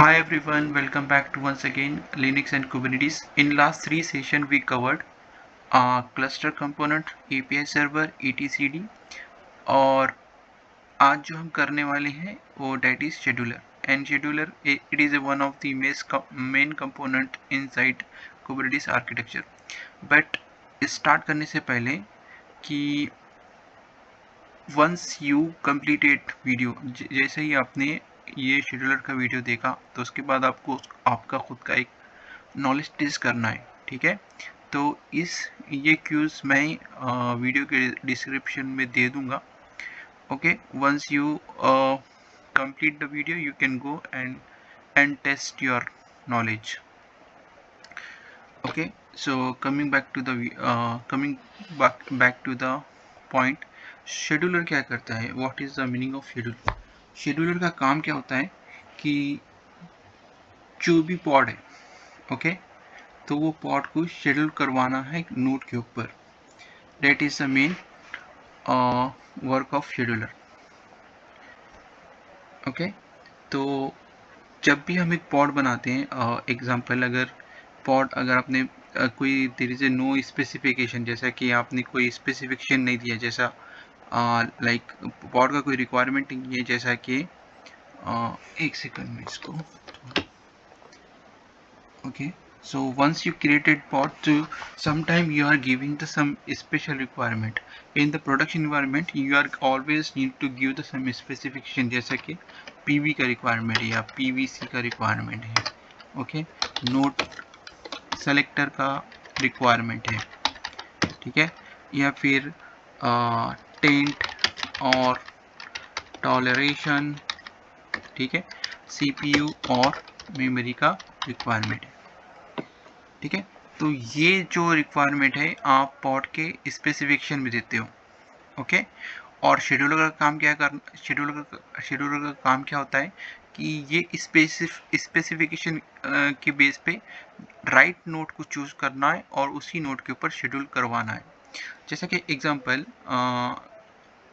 Hi everyone, welcome back to once again Linux and Kubernetes. In last three session we covered cluster component, API server, etcd और आज जो हम करने वाले हैं वो that is scheduler. And scheduler it is one of the main component inside Kubernetes architecture. But start करने से पहले कि once you completed video, जैसे ही आपने ये शेड्यूलर का वीडियो देखा तो उसके बाद आपको आपका खुद का एक नॉलेज टेस्ट करना है, ठीक है। तो ये क्यूज मैं वीडियो के डिस्क्रिप्शन में दे दूंगा। Okay, once you complete the video you can go and test your knowledge. Okay, so coming back to the point, scheduler क्या करता है, what is the meaning of scheduler. Scheduler का काम क्या होता है कि जो भी पॉड है, ओके, तो वो पॉड को शेड्यूल करवाना है नोड के ऊपर। That is the main work of scheduler. Okay, तो जब भी हम एक पॉड बनाते हैं, एग्जांपल अगर आपने कोई there is a no specification, जैसा कि आपने कोई स्पेसिफिकेशन नहीं दिया, जैसा लाइक पॉड का कोई रिक्वायरमेंट नहीं है, जैसा कि एक सेकंड में इसको, okay, so once you created pod, to sometime you are giving the some special requirement in the production environment, you are always need to give the some specification, जैसा कि pv का requirement है या pvc का requirement है, okay, note selector का requirement है, ठीक है, या फिर टेंट और टॉलरेशन, ठीक है, सीपीयू और मेमोरी का रिक्वायरमेंट है, ठीक है। तो ये जो रिक्वायरमेंट है आप पॉड के स्पेसिफिकेशन में देते हो, ओके। और शेड्यूलर का काम क्या होता है कि ये स्पेसिफिकेशन के बेस पे राइट नोड को चूज करना है और उसी नोड के ऊपर शेड्यूल करवाना है। जैसा कि एग्जांपल,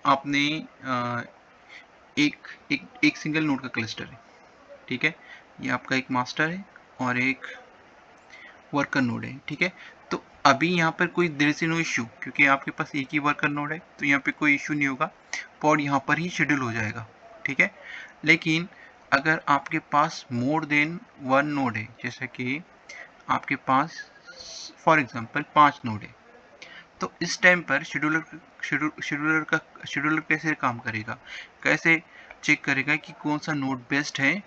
आपने एक सिंगल नोड का क्लस्टर है, ठीक है, ये आपका एक मास्टर है और एक वर्कर नोड है, ठीक है। तो अभी यहाँ पर कोई देयर इज नो इशू, क्योंकि आपके पास एक ही वर्कर नोड है, तो यहाँ पे कोई इशू नहीं होगा, पॉड यहाँ पर ही शेड्यूल हो जाएगा, ठीक है। लेकिन अगर आपके पास मोर देन वन नोड है, जैसे कि आपके पास फॉर एग्जांपल 5 नोड है, तो इस टाइम पर शेड्यूलर कैसे काम करेगा, कैसे चेक करेगा कि कौन सा नोड बेस्ट है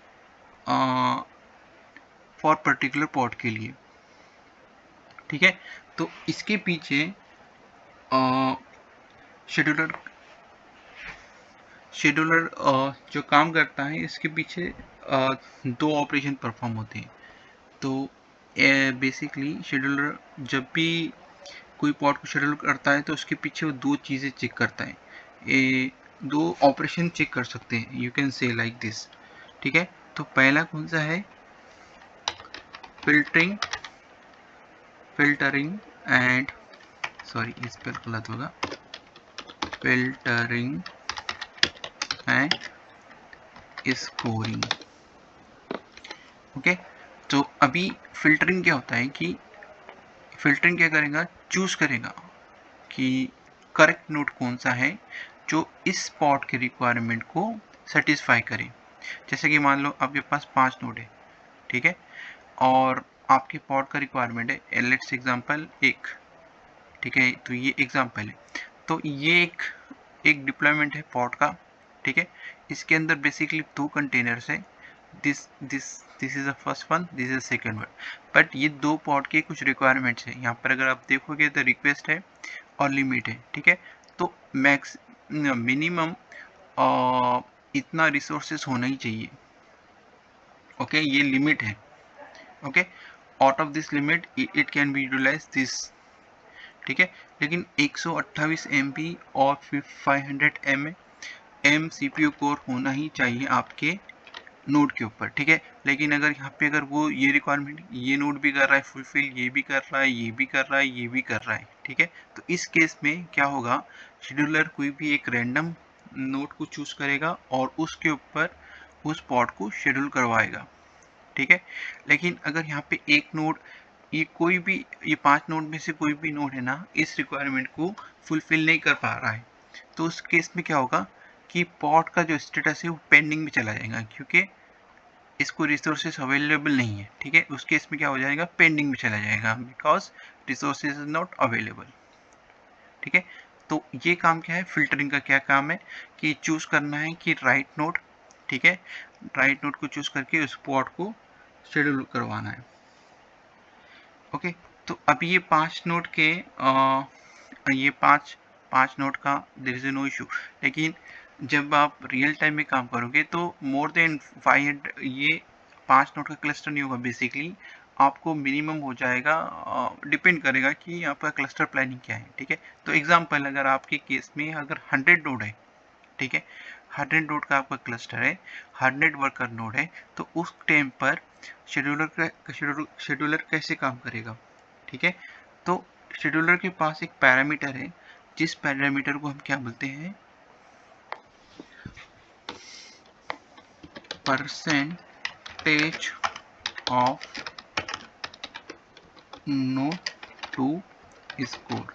फॉर पर्टिकुलर पॉड के लिए, ठीक है। तो इसके पीछे शेड्यूलर जो काम करता है, इसके पीछे दो ऑपरेशन परफॉर्म होते हैं। तो बेसिकली शेड्यूलर जब भी कोई पॉड को शेड्यूल करता है तो उसके पीछे वो दो चीज़ें चेक करता है, दो ऑपरेशन चेक कर सकते हैं, you can say like this, ठीक है। तो पहला कौन सा है, फिल्टरिंग एंड सॉरी इस पर गलत होगा, फिल्टरिंग एंड स्कोरिंग, ओके। तो अभी फिल्टरिंग क्या होता है कि फिल्टरिंग क्या करेगा, चूज करेगा कि करेक्ट नोड कौन सा है जो इस पॉड के रिक्वायरमेंट को सेटिस्फाई करे। जैसे कि मान लो आपके पास 5 नोड है, ठीक है, और आपके पॉड का रिक्वायरमेंट है लेट्स एग्जांपल 1, ठीक है। तो ये एग्जांपल है, तो ये एक डिप्लॉयमेंट है पॉड का, ठीक है। इसके अंदर बेसिकली 2 कंटेनर्स है, this is the first one, this is second one, but ये दो पॉड के कुछ रिक्वायरमेंट्स है। यहाँ पर अगर आप देखोगे तो रिक्वेस्ट है और लिमिट है, ठीक है। तो मैक्स मिनिमम इतना रिसोर्सेस होना ही चाहिए, ओके, ये लिमिट है, okay. Out of this limit it can be utilise this, ठीक है। लेकिन 128 MB और 500 एम CPU कोर होना ही चाहिए आपके नोड के ऊपर, ठीक है। लेकिन अगर यहाँ पे अगर वो ये रिक्वायरमेंट ये नोड भी कर रहा है फुलफिल, ये भी कर रहा है, ये भी कर रहा है, ये भी कर रहा है, ठीक है, तो इस केस में क्या होगा, शेड्यूलर कोई भी एक रैंडम नोड को चूज करेगा और उसके ऊपर उस पॉड को शेड्यूल करवाएगा, ठीक है। लेकिन अगर यहाँ पे एक नोड, ये 5 नोड में से कोई भी नोड है ना, इस रिक्वायरमेंट को फुलफिल नहीं कर पा रहा है, तो उस केस में क्या होगा कि पॉड का जो स्टेटस है वो पेंडिंग में चला जाएगा, क्योंकि इसको रिसोर्सेस अवेलेबल नहीं है। ठीक है, उस केस में क्या हो जाएगा, पेंडिंग में चला जाएगा, because resources is not available. ठीक है, तो ये काम क्या है, फिल्टरिंग का क्या काम है कि चूज करना है कि राइट नोड, ठीक है, राइट नोड को चूज करके उस पॉड को शेड्यूल करवाना है। ओके, तो अभी ये 5 नोड के ये पाँच नोड का देयर इज नो इशू, लेकिन जब आप रियल टाइम में काम करोगे तो मोर देन 500, ये 5 नोड का क्लस्टर नहीं होगा बेसिकली, आपको मिनिमम हो जाएगा, डिपेंड करेगा कि आपका क्लस्टर प्लानिंग क्या है। ठीक है, तो एग्जांपल अगर आपके केस में अगर 100 नोड है, ठीक है, 100 नोड का आपका क्लस्टर है, 100 वर्कर नोड है, तो उस टाइम पर शेड्यूलर कैसे काम करेगा। ठीक है, तो शेड्यूलर के पास एक पैरामीटर है, जिस पैरामीटर को हम क्या बोलते हैं, percentage of node to score.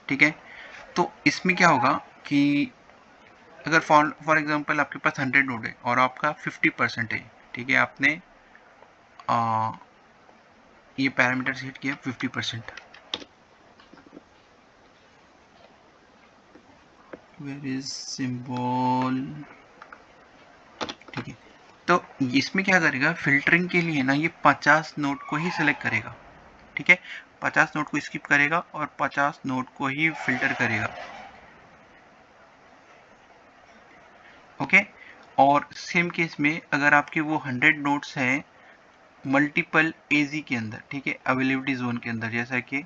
ठीक है, तो इसमें क्या होगा कि अगर फॉर एग्जांपल आपके पास 100 नोड है और आपका 50% है, ठीक है, आपने ये पैरामीटर सेट किया 50%, वेयर इज सिंबल। ठीक है, तो इसमें क्या करेगा, फिल्टरिंग के लिए ना ये 50 नोड को ही सिलेक्ट करेगा। ठीक है, 50 नोड को स्किप करेगा और 50 नोड को ही फिल्टर करेगा। ओके, और सेम केस में अगर आपके वो 100 नोड्स हैं मल्टीपल एजी के अंदर, ठीक है, अवेलेबिलिटी जोन के अंदर, जैसा कि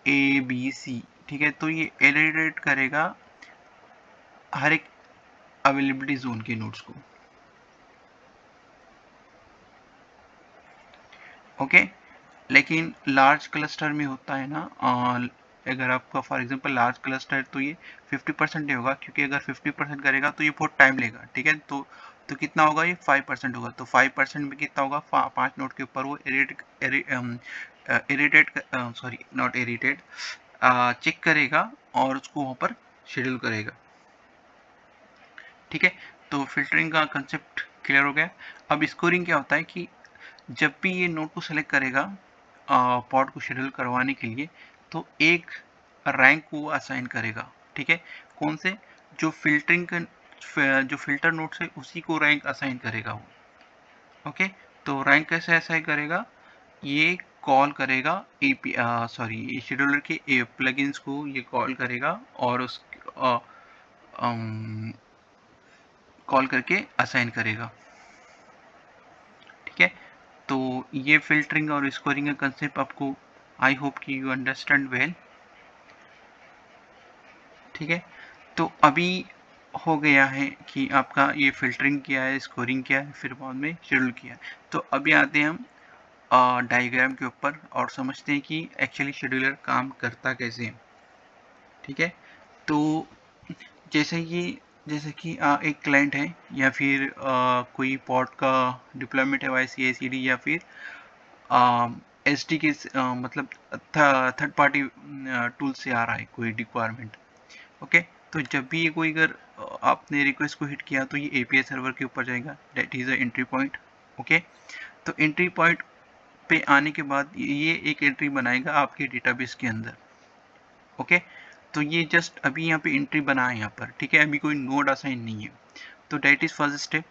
ए बी सी, ठीक है, तो ये एलिमिनेट करेगा हर एक अवेलेबिलिटी जोन के नोड्स को। ओके, लेकिन लार्ज क्लस्टर में होता है ना, अगर आपका फॉर एग्जांपल लार्ज क्लस्टर है तो ये 50% नहीं होगा, क्योंकि अगर 50% करेगा तो ये बहुत टाइम लेगा। ठीक है, तो कितना होगा, ये 5% होगा, तो 5% में कितना होगा, 5 नोड के ऊपर वो चेक करेगा और उसको वहाँ पर शेड्यूल करेगा। ठीक है, तो फिल्टरिंग का कंसेप्ट क्लियर हो गया। अब स्कोरिंग क्या होता है कि जब भी ये नोड को सेलेक्ट करेगा पॉड को शेड्यूल करवाने के लिए, तो एक रैंक को असाइन करेगा। ठीक है, कौन से, जो जो फिल्टर नोड्स है उसी को रैंक असाइन करेगा वो। ओके, तो रैंक कैसे असाइन करेगा, ये कॉल करेगा शेड्यूलर के प्लगइन्स को ये कॉल करेगा और उस कॉल करके असाइन करेगा। ठीक है, तो ये फिल्टरिंग और स्कोरिंग का कंसेप्ट आपको, आई होप कि यू अंडरस्टैंड वेल। ठीक है, तो अभी हो गया है कि आपका ये फिल्टरिंग किया है, स्कोरिंग किया है, फिर बाद में शेड्यूल किया है। तो अभी आते हैं हम डायग्राम के ऊपर और समझते हैं कि एक्चुअली शेड्यूलर काम करता कैसे है। ठीक है, तो जैसे कि एक क्लाइंट है या फिर कोई पॉड का डिप्लॉयमेंट है YCI/CD या फिर एस डी के मतलब थर्ड पार्टी टूल से आ रहा है कोई रिक्वायरमेंट। ओके, तो जब भी ये कोई अगर आपने रिक्वेस्ट को हिट किया तो ये API सर्वर के ऊपर जाएगा, that is a entry point. Okay, तो एंट्री पॉइंट पे आने के बाद ये एक एंट्री बनाएगा आपके डेटाबेस के अंदर। ओके, तो ये जस्ट अभी यहाँ पे एंट्री बना है यहाँ पर। ठीक है, अभी कोई नोड असाइन नहीं है, तो दैट इज फर्स्ट स्टेप।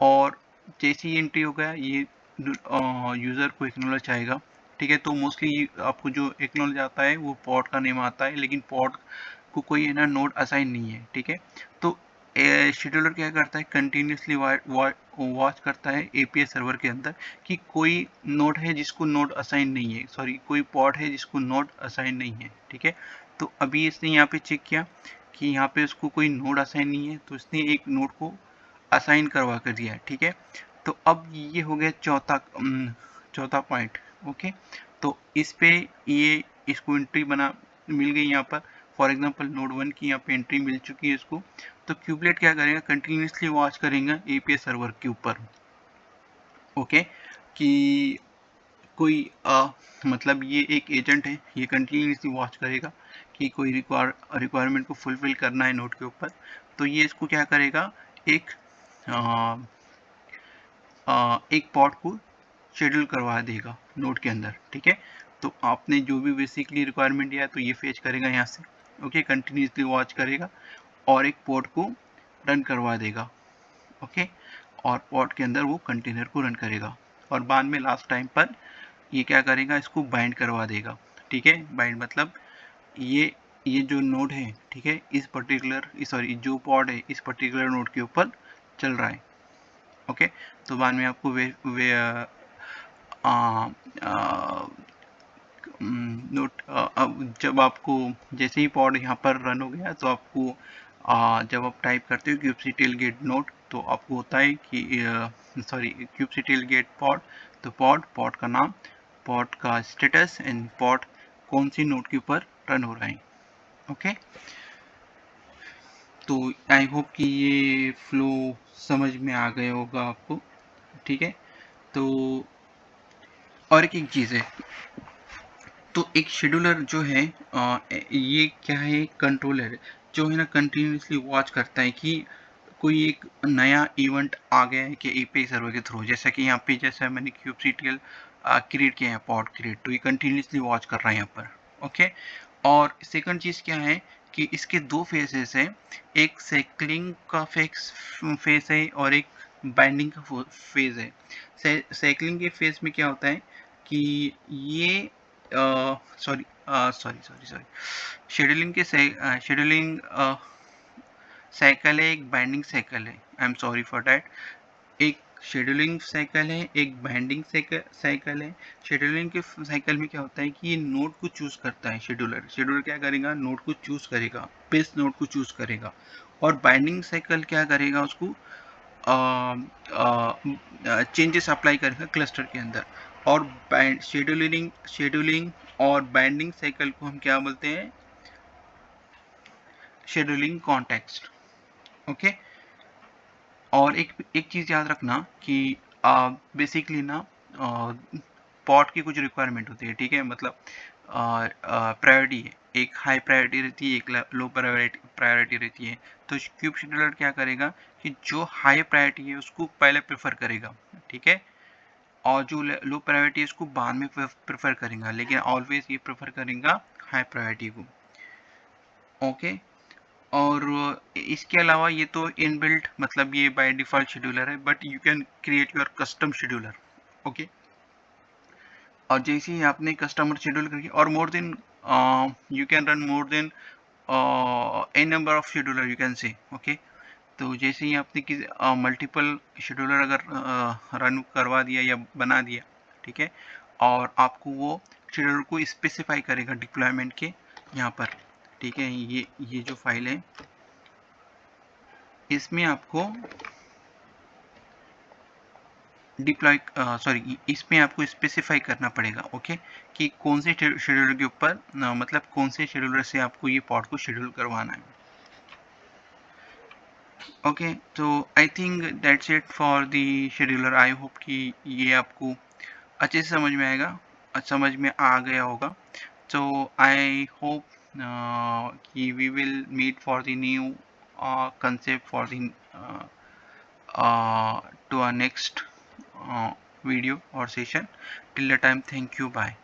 और जैसे ही एंट्री हो गया ये यूज़र को एक्नॉलेज आएगा। ठीक है, तो मोस्टली आपको जो एक्नॉलेज आता है वो पॉड का नेम आता है, लेकिन पॉड को कोई है ना नोड असाइन नहीं है। ठीक है, तो शेड्यूलर क्या करता है, कंटिन्यूसली वॉच करता है API सर्वर के अंदर कि कोई नोड है जिसको नोड असाइन नहीं है, कोई पॉड है जिसको नोड असाइन नहीं है। ठीक है, तो अभी इसने यहाँ पे चेक किया कि यहाँ पे उसको कोई नोड असाइन नहीं है, तो इसने एक नोड को असाइन करवा कर दिया है। ठीक है, तो अब ये हो गया चौथा पॉइंट। ओके, तो इस पे ये इसको एंट्री बना मिल गई यहाँ पर, फॉर एग्जांपल नोड 1 की यहाँ पे एंट्री मिल चुकी है इसको। तो क्यूबलेट क्या करेगा, कंटिन्यूसली वॉच करेगा एपीआई सर्वर के ऊपर, ओके, कि कोई मतलब ये एक एजेंट है, ये कंटिन्यूसली वॉच करेगा कि कोई रिक्वायरमेंट को फुलफिल करना है नोड के ऊपर, तो ये इसको क्या करेगा, एक एक पॉड को शेड्यूल करवा देगा नोड के अंदर, ठीक है। तो आपने जो भी बेसिकली रिक्वायरमेंट दिया है तो ये फेच करेगा यहाँ से, ओके, कंटिन्यूसली वॉच करेगा और एक पॉड को रन करवा देगा, ओके, और पॉड के अंदर वो कंटेनर को रन करेगा और बाद में लास्ट टाइम पर ये क्या करेगा, इसको बाइंड करवा देगा, ठीक है। बाइंड मतलब ये जो नोड है, ठीक है, इस पर्टिकुलर सॉरी जो पॉड है इस पर्टिकुलर नोड के ऊपर चल रहा है, ओके। तो बाद में आपको नोट अब जब आपको जैसे ही पॉड यहाँ पर रन हो गया तो आपको जब आप टाइप करते हो kubectl get नोट तो आपको होता है कि सॉरी kubectl get पॉड, तो पॉड का नाम, पॉड का स्टेटस एंड पॉड कौन सी नोट के ऊपर रन हो रहा है, ओके। तो आई होप कि ये फ्लो समझ में आ गया होगा आपको, ठीक है। तो और एक चीज़ है, तो एक शेड्यूलर जो है ये क्या है, कंट्रोलर है जो है ना कंटिन्यूसली वॉच करता है कि कोई एक नया इवेंट आ गया है कि एपीआई सर्वर के थ्रू, जैसा कि यहाँ पे जैसा मैंने kubectl क्रिएट किया है पॉड क्रिएट, तो ये कंटिन्यूसली वॉच कर रहा है यहाँ पर, ओके। और सेकंड चीज़ क्या है कि इसके दो फेसेस है, एक साइक्लिंग का फेस है और एक बाइंडिंग का फेज है। साइक्लिंग के फेज में क्या होता है कि ये सॉरी शेड्यूलिंग के शेड्यूलिंग साइकिल है, एक बाइंडिंग साइकिल है, I am sorry for that. एक शेड्यूलिंग साइकिल है, एक बाइंडिंग साइकिल है। शेड्यूलिंग के साइकिल में क्या होता है कि ये नोड को चूज करता है, शेड्यूलर क्या करेगा, नोड को चूज करेगा, बेस्ट नोड को चूज करेगा, और बाइंडिंग साइकिल क्या करेगा, उसको चेंजेस अप्लाई करेगा क्लस्टर के अंदर। और शेड्यूलिंग और बाइंडिंग साइकिल को हम क्या बोलते हैं, शेड्यूलिंग कॉन्टेक्स्ट, ओके। और एक चीज़ याद रखना कि बेसिकली ना पॉट की कुछ रिक्वायरमेंट होती है, ठीक है, मतलब प्रायोरिटी है, एक हाई प्रायोरिटी रहती है, एक लो प्रायोरिटी रहती है। तो क्यूब शेड्यूलर क्या करेगा कि जो हाई प्रायोरिटी है उसको पहले प्रेफर करेगा, ठीक है, और जो लो प्रायोरिटी है उसको बाद में प्रेफर करेगा, लेकिन ऑलवेज ये प्रेफर करेगा हाई प्रायोरिटी को, ओके। और इसके अलावा ये तो इनबिल्ट मतलब ये बाय डिफॉल्ट शेड्यूलर है, but you can create your custom scheduler, okay. और जैसे ही आपने कस्टमर शेड्यूल करके और more than you can run more than A number of scheduler you can say, okay. तो जैसे ही आपने किसी मल्टीपल शेड्यूलर अगर रन करवा दिया या बना दिया, ठीक है, और आपको वो शेड्यूलर को स्पेसिफाई करेगा डिप्लॉयमेंट के यहाँ पर, ठीक है, ये जो फाइल है इसमें आपको डिप्लॉय इसमें आपको स्पेसिफाई करना पड़ेगा, ओके, कि कौन से शेड्यूलर के ऊपर मतलब कौन से शेड्यूलर से आपको ये पॉड को शेड्यूल करवाना है, ओके। तो I think that's it for the scheduler. I hope कि ये आपको अच्छे से समझ में आएगा, समझ में आ गया होगा। so I hope we will meet for the new concept for the to our next video or session. Till the time, thank you, bye.